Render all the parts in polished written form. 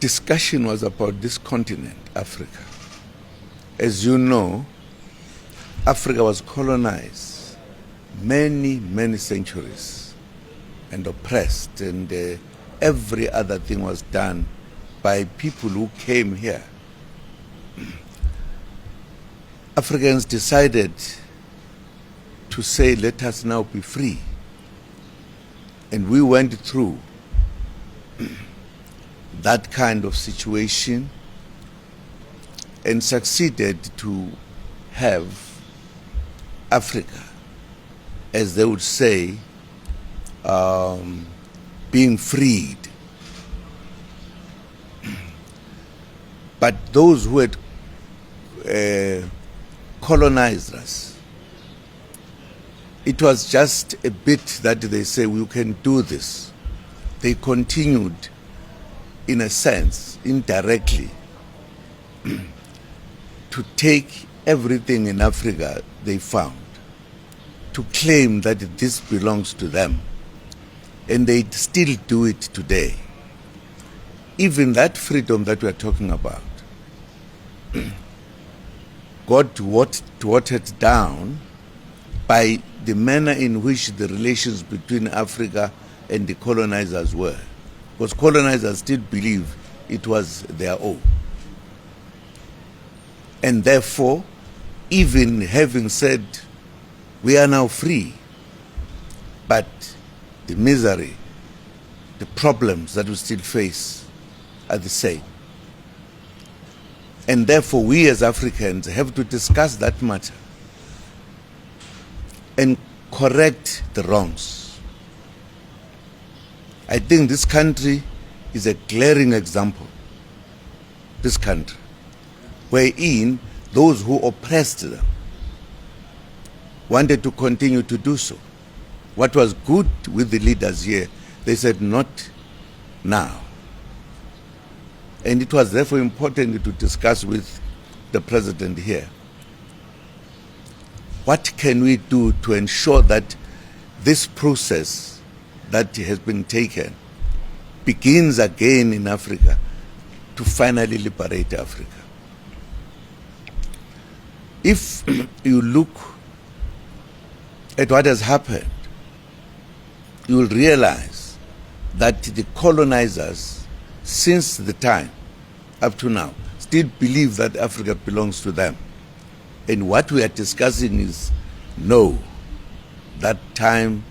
discussion was about this continent, Africa. As you know, Africa was colonized many, many centuries and oppressed, and every other thing was done by people who came here. Africans decided to say, let us now be free. And we went through that kind of situation and succeeded to have Africa, as they would say, being freed. But those who had colonized us, it was just a bit that they say, we can do this. They continued, in a sense, indirectly, to take everything in Africa they found, to claim that this belongs to them. And they still do it today. Even that freedom that we are talking about got watered down by the manner in which the relations between Africa and the colonizers were. Because colonizers still believe it was their own. And therefore, even having said, we are now free, but the misery, the problems that we still face are the same. And therefore, we as Africans have to discuss that matter and correct the wrongs. I think this country is a glaring example, this country, wherein those who oppressed them wanted to continue to do so. What was good with the leaders here, they said, not now. And it was therefore important to discuss with the president here, what can we do to ensure that this process that has been taken begins again in Africa to finally liberate Africa. If you look at what has happened, you will realize that the colonizers, since the time up to now, still believe that Africa belongs to them. And what we are discussing is, no, that time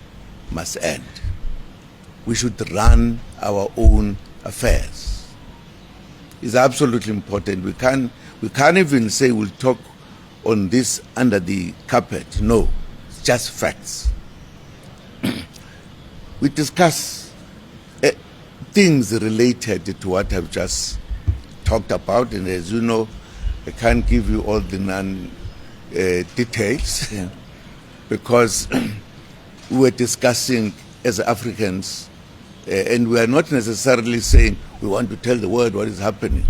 must end. We should run our own affairs. It's absolutely important. We can't even say we'll talk on this under the carpet. No, it's just facts. We discuss things related to what I've just talked about, and as you know, I can't give you all the details because we were discussing as Africans, and we are not necessarily saying we want to tell the world what is happening.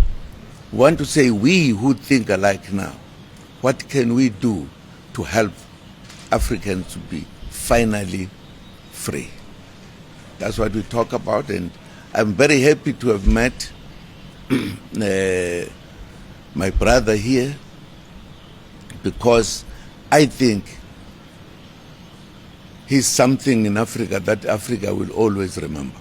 We want to say, we who think alike now, what can we do to help Africans to be finally free? That's what we talk about, and I'm very happy to have met my brother here, because I think he's something in Africa that Africa will always remember.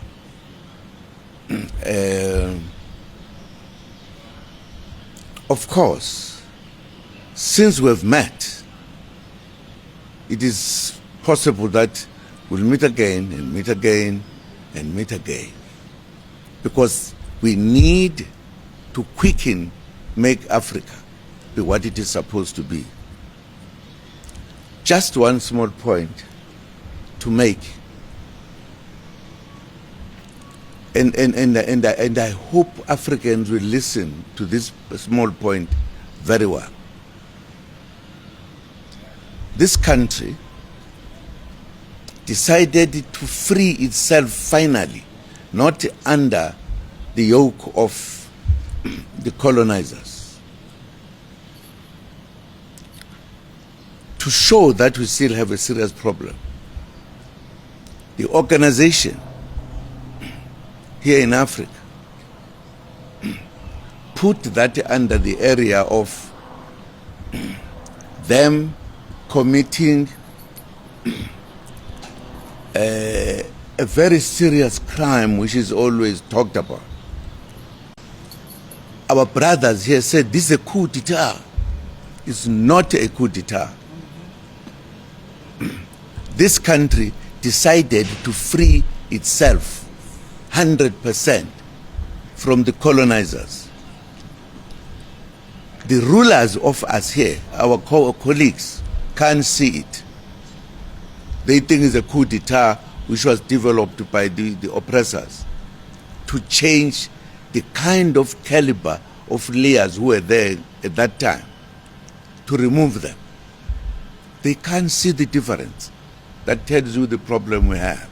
Of course, since we've met, it is possible that we'll meet again and meet again and meet again, because we need to quicken, make Africa be what it is supposed to be. Just one small point to make, and I hope Africans will listen to this small point very well. This country decided to free itself finally, not under the yoke of the colonizers, to show that we still have a serious problem. The organization here in Africa put that under the area of them committing a very serious crime which is always talked about. Our brothers here said this is a coup d'etat. It's not a coup d'etat. This country decided to free itself 100% from the colonizers. The rulers of us here, our colleagues, can't see it. They think it's a coup d'etat which was developed by the oppressors to change the kind of caliber of leaders who were there at that time, to remove them. They can't see the difference. That tells you the problem we have.